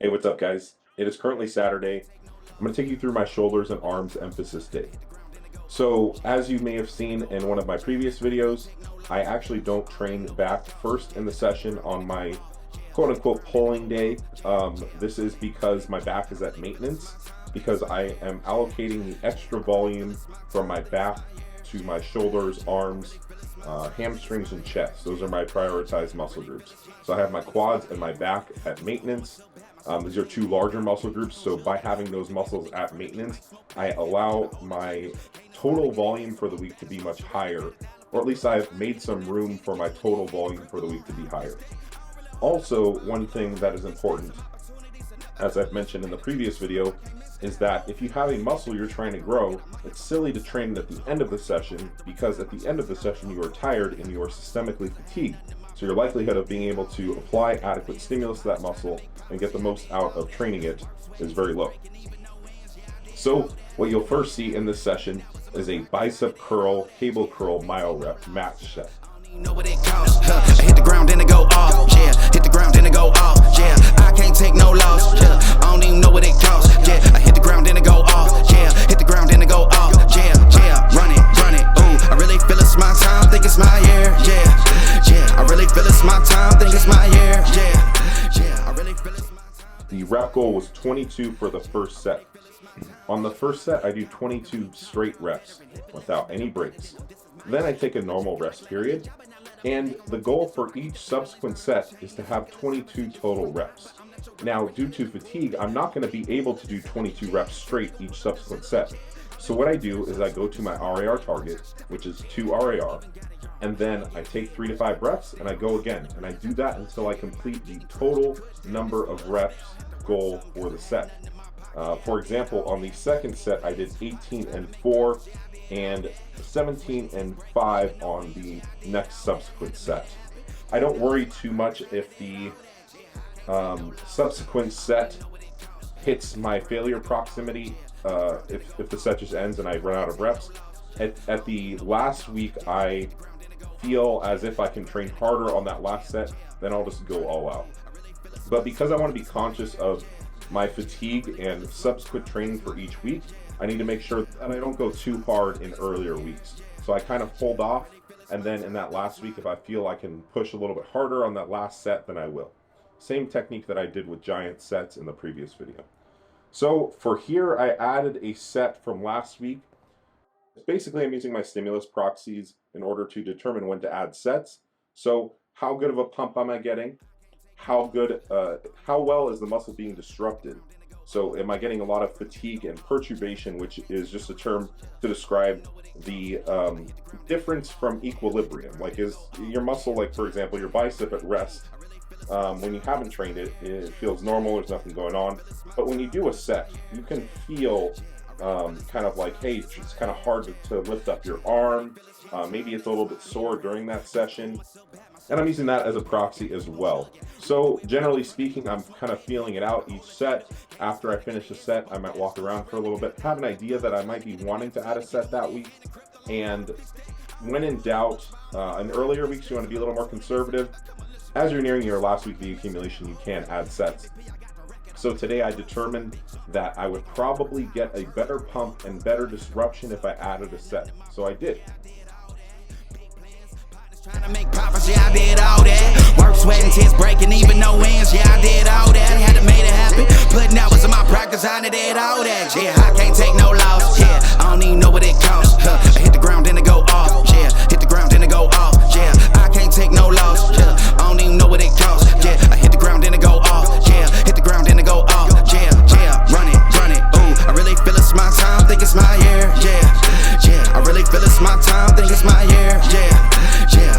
Hey, what's up guys? It is currently Saturday. I'm going to take you through my shoulders and arms emphasis day. So as you may have seen in one of my previous videos, I actually don't train back first in the session on my quote-unquote pulling day. This is because my back is at maintenance, because I am allocating the extra volume from my back to my shoulders, arms, hamstrings, and chest. Those are my prioritized muscle groups. So I have my quads and my back at maintenance. These are two larger muscle groups, so by having those muscles at maintenance, I allow my total volume for the week to be much higher, or at least I've made some room for my total volume for the week to be higher. Also, one thing that is important, as I've mentioned in the previous video, is that if you have a muscle you're trying to grow, it's silly to train it at the end of the session, because at the end of the session you are tired and you are systemically fatigued. So your likelihood of being able to apply adequate stimulus to that muscle and get the most out of training it is very low. So what you'll first see in this session is a bicep curl, cable curl, myo rep match set. Know what it costs. I hit the ground and it go off. Yeah, hit the ground and it go off. Yeah, I can't take no loss. Yeah, I don't even know what it costs. Yeah, I hit the ground and it go off. Yeah, hit the ground and it go off. Yeah, run it. Ooh, I really feel it's my time. Think it's my year. Yeah, I really feel it's my time. Think it's my year. Yeah, I really feel it's my time. The rep goal was 22 for the first set. On the first set, I do 22 straight reps without any breaks. Then I take a normal rest period, and the goal for each subsequent set is to have 22 total reps. Now, due to fatigue, I'm not going to be able to do 22 reps straight each subsequent set. So what I do is I go to my RAR target, which is 2 RAR, and then I take 3 to 5 reps and I go again, and I do that until I complete the total number of reps goal for the set. For example, on the second set, I did 18 and 4 and 17 and 5 on the next subsequent set. I don't worry too much if the subsequent set hits my failure proximity, if the set just ends and I run out of reps. At the last week, I feel as if I can train harder on that last set, then I'll just go all out. But because I want to be conscious of my fatigue and subsequent training for each week, I need to make sure that I don't go too hard in earlier weeks. So I kind of hold off, and then in that last week, if I feel I can push a little bit harder on that last set, then I will. Same technique that I did with giant sets in the previous video. So for here, I added a set from last week. Basically, I'm using my stimulus proxies in order to determine when to add sets. So how good of a pump am I getting? How well is the muscle being disrupted? So am I getting a lot of fatigue and perturbation, which is just a term to describe the difference from equilibrium? Like, is your muscle, like for example, your bicep at rest, when you haven't trained it, it feels normal, there's nothing going on. But when you do a set, you can feel kind of like, hey, it's kind of hard to lift up your arm. Maybe it's a little bit sore during that session. And I'm using that as a proxy as well. So generally speaking, I'm kind of feeling it out each set. After I finish a set, I might walk around for a little bit, have an idea that I might be wanting to add a set that week. And when in doubt, in earlier weeks, you want to be a little more conservative. As you're nearing your last week of the accumulation, you can add sets. So today I determined that I would probably get a better pump and better disruption if I added a set. So I did. Trying to make profits, yeah, I did all that. Work, sweat, and tears breaking, even no wins, yeah, I did all that. Had to make it happen, putting hours in my practice, I did all that. Yeah, I can't take no loss, yeah, I don't even know what it costs. I hit the ground and it go off, yeah, hit the ground and it go off, yeah, I can't take no loss, yeah, I don't even know what it costs. Yeah, I hit the ground and it go off, yeah, hit the ground and it go off, yeah, run it. Ooh, I really feel it's my time, think it's my year, yeah, I really feel it's my time, think it's my year, yeah,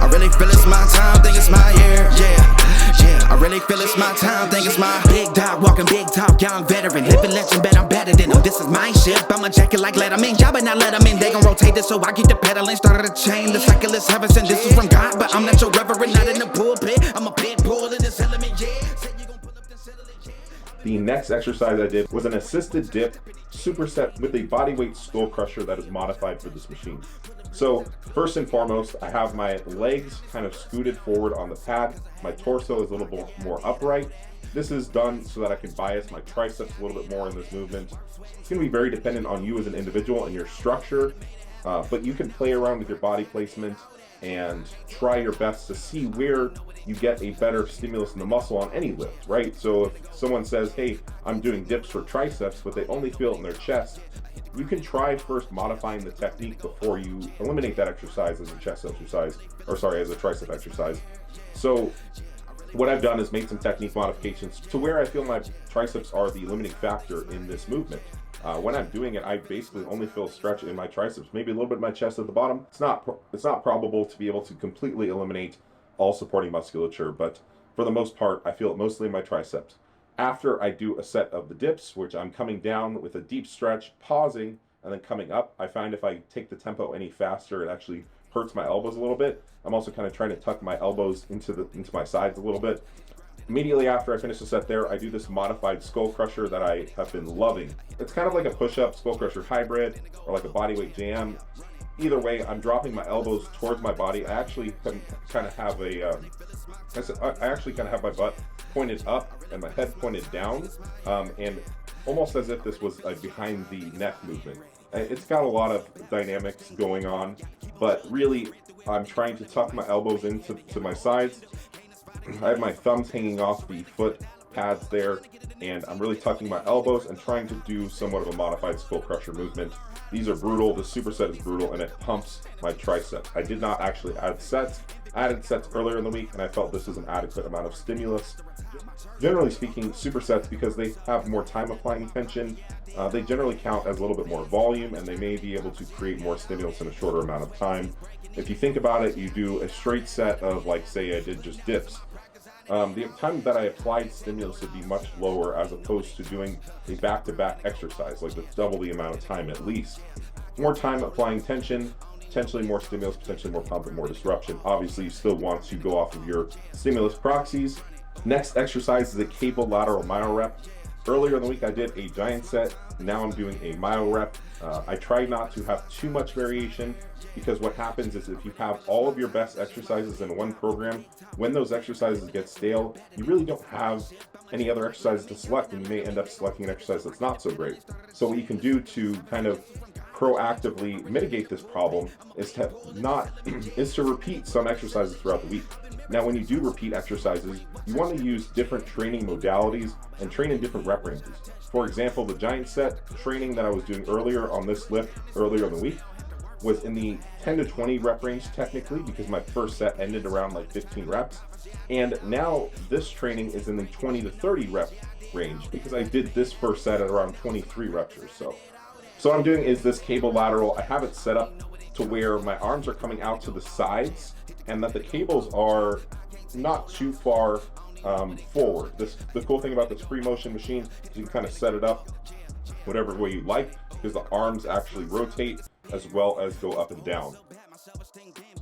I really feel it's my time, think it's my year, yeah, I really feel it's my time, think it's my big dog, walking big talk, young veteran, living legend, bet I'm better than them. This is my ship, I'm a jacket like Letterman, y'all but not let them in, they gon' rotate this, so I keep the pedaling, started a chain, the cycle is heaven sent, this is from God, but I'm not your reverend, not in the pulpit, I'm a pit bull in this element, yeah. The next exercise I did was an assisted dip superset with a bodyweight skull crusher that is modified for this machine. So first and foremost, I have my legs kind of scooted forward on the pad. My torso is a little bit more upright. this is done so that I can bias my triceps a little bit more in this movement. It's going to be very dependent on you as an individual and your structure, but you can play around with your body placement and try your best to see where you get a better stimulus in the muscle on any lift, right? So if someone says, hey, I'm doing dips for triceps, but they only feel it in their chest, you can try first modifying the technique before you eliminate that exercise as a chest exercise, or sorry, as a tricep exercise. So what I've done is made some technique modifications to where I feel my triceps are the limiting factor in this movement. When I'm doing it, I basically only feel stretch in my triceps, maybe a little bit in my chest at the bottom. It's not probable to be able to completely eliminate all supporting musculature, but for the most part, I feel it mostly in my triceps. After I do a set of the dips, which I'm coming down with a deep stretch, pausing, and then coming up, I find if I take the tempo any faster, it actually hurts my elbows a little bit. I'm also kind of trying to tuck my elbows into my sides a little bit. Immediately after I finish the set there, I do this modified skull crusher that I have been loving. It's kind of like a push-up skull crusher hybrid or like a bodyweight jam. Either way, I'm dropping my elbows towards my body. I actually kind of have my butt pointed up and my head pointed down, and almost as if this was a behind the neck movement. It's got a lot of dynamics going on, but really I'm trying to tuck my elbows into my sides. I have my thumbs hanging off the foot pads there, and I'm really tucking my elbows and trying to do somewhat of a modified skull crusher movement. These are brutal. The superset is brutal, and it pumps my tricep. I did not actually add sets. I added sets earlier in the week, and I felt this was an adequate amount of stimulus. Generally speaking, supersets, because they have more time applying tension, they generally count as a little bit more volume, and they may be able to create more stimulus in a shorter amount of time. If you think about it, you do a straight set of, like, say I did just dips. The time that I applied stimulus would be much lower as opposed to doing a back-to-back exercise, like with double the amount of time at least. More time applying tension, potentially more stimulus, potentially more pump and more disruption. Obviously, you still want to go off of your stimulus proxies. Next exercise is a cable lateral myo rep. Earlier in the week, I did a giant set. Now I'm doing a myo rep. I try not to have too much variation, because what happens is if you have all of your best exercises in one program, when those exercises get stale, you really don't have any other exercises to select, and you may end up selecting an exercise that's not so great. So what you can do to kind of proactively mitigate this problem is to repeat some exercises throughout the week. Now, when you do repeat exercises, you want to use different training modalities and train in different rep ranges. For example, the giant set training that I was doing earlier on this lift earlier in the week was in the 10 to 20 rep range technically, because my first set ended around like 15 reps. And now this training is in the 20 to 30 rep range, because I did this first set at around 23 reps or so. So what I'm doing is this cable lateral. I have it set up to where my arms are coming out to the sides and that the cables are not too far forward. The cool thing about this free motion machine is you can kind of set it up whatever way you like, because the arms actually rotate as well as go up and down.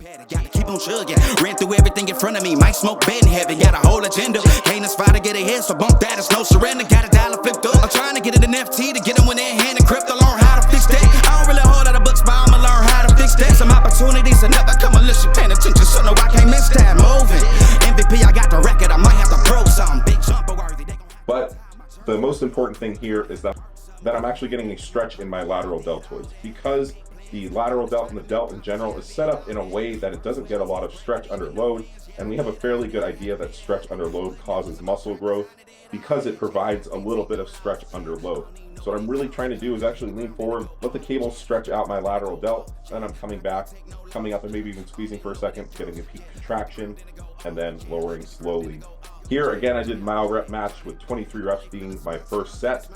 Gotta keep on chugging, ran through everything in front of me, might smoke bed in heaven, got a whole agenda, can't aspire to get ahead, so bump that, it's no surrender, got a dollar flipped up, I'm trying to get it in FT to get them when they're hand and crypto, learn how to fix that, I don't really hold out of books, but I'ma learn how to fix that, some opportunities and never come unless you paying attention, so no, I can't miss that, moving, MVP, I got the record, I might have to pro something, big jumper worthy. But the most important thing here is that I'm actually getting a stretch in my lateral deltoids, because the lateral delt and the delt in general is set up in a way that it doesn't get a lot of stretch under load, and we have a fairly good idea that stretch under load causes muscle growth because it provides a little bit of stretch under load. So what I'm really trying to do is actually lean forward, let the cable stretch out my lateral delt, then I'm coming back, coming up and maybe even squeezing for a second, getting a peak contraction, and then lowering slowly. Here again, I did myo rep match with 23 reps being my first set,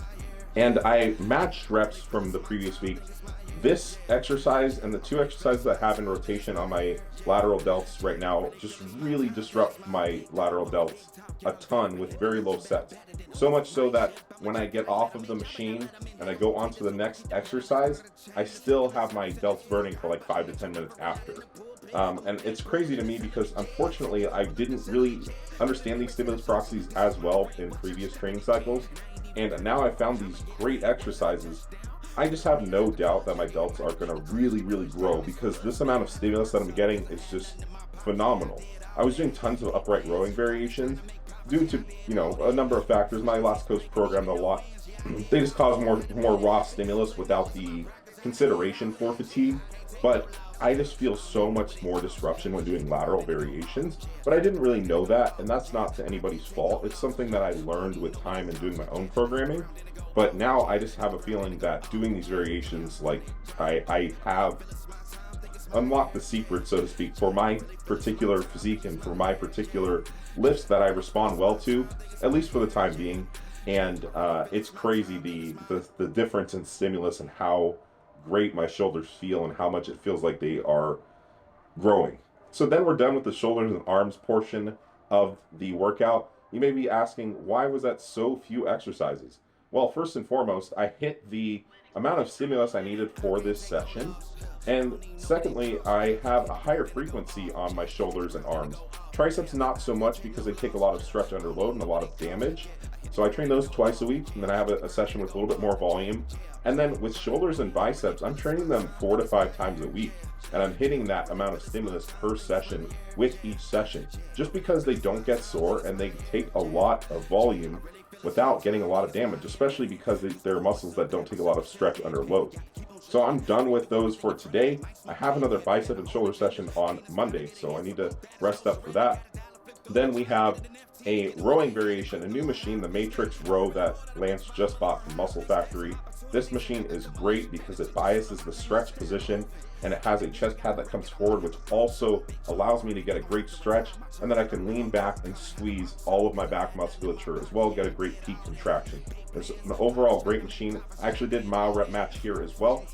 and I matched reps from the previous week. This exercise and the two exercises I have in rotation on my lateral delts right now just really disrupt my lateral delts a ton with very low sets. So much so that when I get off of the machine and I go on to the next exercise, I still have my delts burning for like 5 to 10 minutes after. And it's crazy to me because unfortunately I didn't really understand these stimulus proxies as well in previous training cycles. And now I found these great exercises. I just have no doubt that my delts are going to really, really grow because this amount of stimulus that I'm getting is just phenomenal. I was doing tons of upright rowing variations, due to, you know, a number of factors. My last coach programmed a lot. They just cause more raw stimulus without the consideration for fatigue. But I just feel so much more disruption when doing lateral variations. But I didn't really know that, and that's not to anybody's fault. It's something that I learned with time and doing my own programming. But now I just have a feeling that doing these variations, like I have unlocked the secret, so to speak, for my particular physique and for my particular lifts that I respond well to, at least for the time being. And it's crazy the difference in stimulus and how great my shoulders feel and how much it feels like they are growing. So then we're done with the shoulders and arms portion of the workout. You may be asking, why was that so few exercises? Well, first and foremost, I hit the amount of stimulus I needed for this session. And secondly, I have a higher frequency on my shoulders and arms. Triceps, not so much because they take a lot of stretch under load and a lot of damage. So I train those twice a week, and then I have a session with a little bit more volume. And then with shoulders and biceps, I'm training them 4 to 5 times a week. And I'm hitting that amount of stimulus per session with each session. Just because they don't get sore and they take a lot of volume without getting a lot of damage, especially because they're muscles that don't take a lot of stretch under load. So I'm done with those for today. I have another bicep and shoulder session on Monday, so I need to rest up for that. Then we have a rowing variation, a new machine, the Matrix Row that Lance just bought from Muscle Factory. This machine is great because it biases the stretch position, and it has a chest pad that comes forward, which also allows me to get a great stretch, and then I can lean back and squeeze all of my back musculature as well, get a great peak contraction. It's an overall great machine. I actually did mile rep match here as well.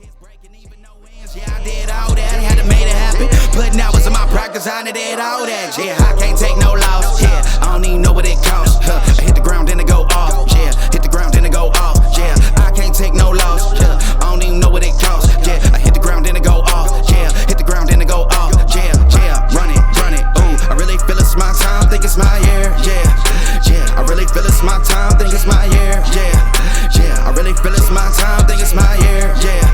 Yeah, I did all that, had to make it happen. Putting hours in my practice, I did all that. Yeah, I can't take no loss. Yeah, I don't even know what it costs. I hit the ground, then it go off. Yeah, hit the ground, then it go off. Yeah, I can't take no loss. Yeah, I don't even know what it costs. Yeah, I hit the ground, then it go off. Yeah, hit the ground, then it go off. Yeah, run it. Ooh, I really feel it's my time, think it's my year. Yeah, I really feel it's my time, think it's my year. Yeah, I really feel it's my time, think it's my year. Yeah,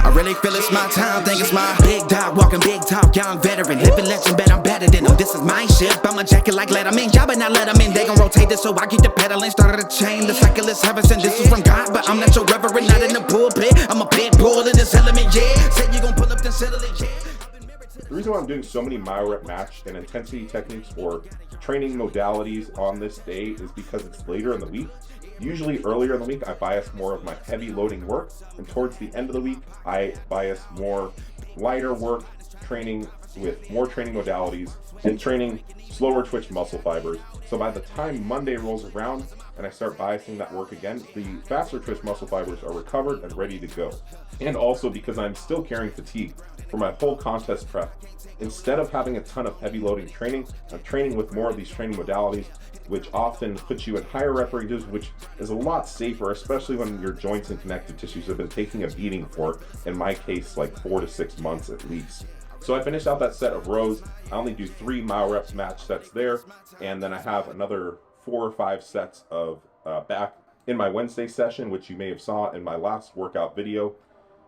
I really feel it's my time, think it's my big dog, walking big talk, young veteran, living legend, bet I'm better than them. This is my ship, I'm a jacket like Letterman, y'all better not let them in. They gon' rotate this, so I keep the pedaling, started a chain. The cycle is heaven sent, this is from God, but I'm not your reverend, not in the pulpit. I'm a pit bull in this element, yeah. Said you gon' pull up, then settle it, yeah. The reason why I'm doing so many mile rep match and intensity techniques or training modalities on this day is because it's later in the week. Usually earlier in the week, I bias more of my heavy loading work, and towards the end of the week, I bias more lighter work, training with more training modalities and training slower twitch muscle fibers. So by the time Monday rolls around and I start biasing that work again, the faster twitch muscle fibers are recovered and ready to go. And also because I'm still carrying fatigue for my whole contest prep. Instead of having a ton of heavy loading training, I'm training with more of these training modalities, which often puts you in higher rep ranges, which is a lot safer, especially when your joints and connective tissues have been taking a beating for, in my case, like 4 to 6 months at least. So I finished out that set of rows. I only do 3 mile reps match sets there, and then I have another 4 or 5 sets of back in my Wednesday session, which you may have saw in my last workout video.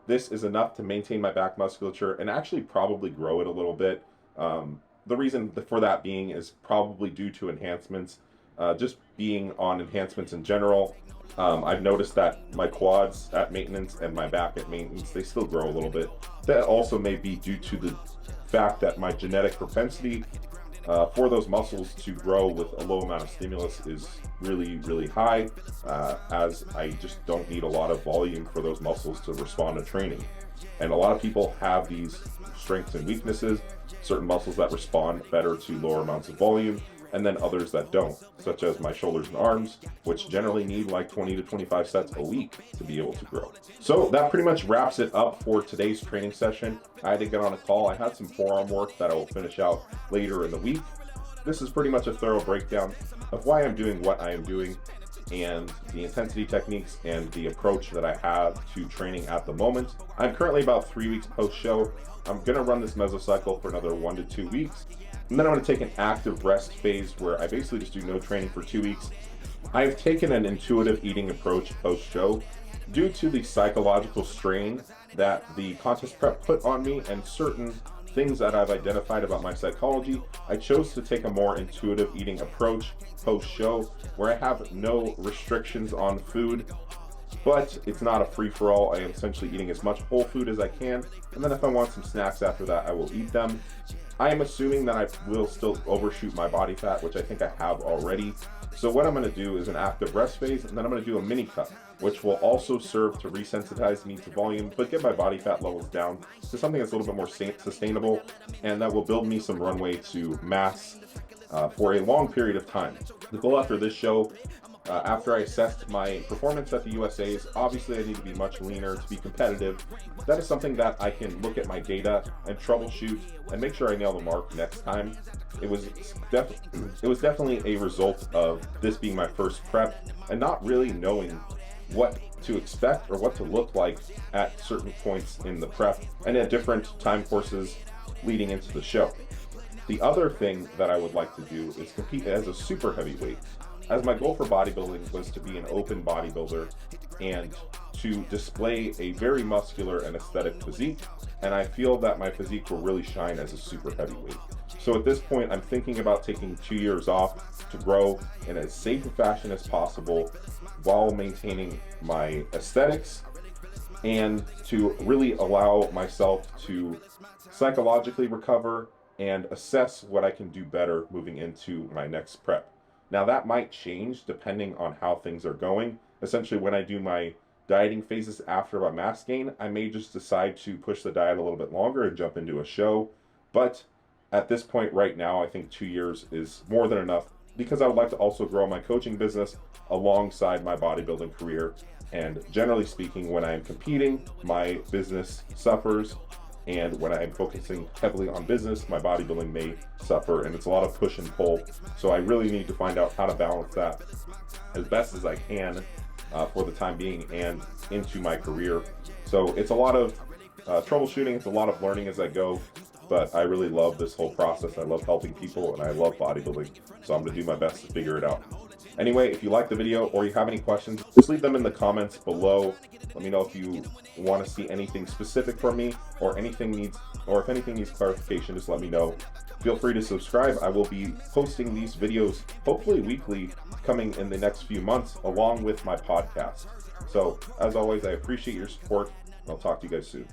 This is enough to maintain my back musculature and actually probably grow it a little bit. The reason for that being is probably due to enhancements. Just being on enhancements in general, I've noticed that my quads at maintenance and my back at maintenance, they still grow a little bit. That also may be due to the fact that my genetic propensity for those muscles to grow with a low amount of stimulus is really, really high, as I just don't need a lot of volume for those muscles to respond to training. And a lot of people have these strengths and weaknesses, certain muscles that respond better to lower amounts of volume, and then others that don't, such as my shoulders and arms, which generally need like 20 to 25 sets a week to be able to grow. So that pretty much wraps it up for today's training session. I had to get on a call. I had some forearm work that I will finish out later in the week. This is pretty much a thorough breakdown of why I'm doing what I am doing and the intensity techniques and the approach that I have to training at the moment. I'm currently about 3 weeks post-show. I'm gonna run this mesocycle for another 1 to 2 weeks. And then I'm going to take an active rest phase where I basically just do no training for 2 weeks. I've taken an intuitive eating approach post-show due to the psychological strain that the contest prep put on me and certain things that I've identified about my psychology, I chose to take a more intuitive eating approach post-show, where I have no restrictions on food, but it's not a free-for-all. I am essentially eating as much whole food as I can, and then if I want some snacks after that, I will eat them. I am assuming that I will still overshoot my body fat, which I think I have already. So what I'm going to do is an active rest phase, and then I'm going to do a mini cut, which will also serve to resensitize me to volume, but get my body fat levels down to something that's a little bit more sustainable, and that will build me some runway to mass for a long period of time. The goal after this show, after I assessed my performance at the USA's, obviously I need to be much leaner to be competitive. That is something that I can look at my data and troubleshoot and make sure I nail the mark next time. It was definitely a result of this being my first prep and not really knowing what to expect or what to look like at certain points in the prep and at different time courses leading into the show. The other thing that I would like to do is compete as a super heavyweight, as my goal for bodybuilding was to be an open bodybuilder and to display a very muscular and aesthetic physique, and I feel that my physique will really shine as a super heavyweight. So at this point, I'm thinking about taking 2 years off to grow in as safe a fashion as possible while maintaining my aesthetics, and to really allow myself to psychologically recover and assess what I can do better moving into my next prep. Now that might change depending on how things are going. Essentially, when I do my dieting phases after my mass gain, I may just decide to push the diet a little bit longer and jump into a show. But at this point right now, I think 2 years is more than enough, because I would like to also grow my coaching business alongside my bodybuilding career. And generally speaking, when I'm competing, my business suffers. And when I'm focusing heavily on business, my bodybuilding may suffer, and it's a lot of push and pull. So I really need to find out how to balance that as best as I can for the time being and into my career. So it's a lot of troubleshooting, it's a lot of learning as I go, but I really love this whole process. I love helping people, and I love bodybuilding. So I'm gonna do my best to figure it out. Anyway, if you like the video or you have any questions, just leave them in the comments below. Let me know if you want to see anything specific from me, or if anything needs clarification, just let me know. Feel free to subscribe. I will be posting these videos hopefully weekly coming in the next few months, along with my podcast. So as always, I appreciate your support. I'll talk to you guys soon.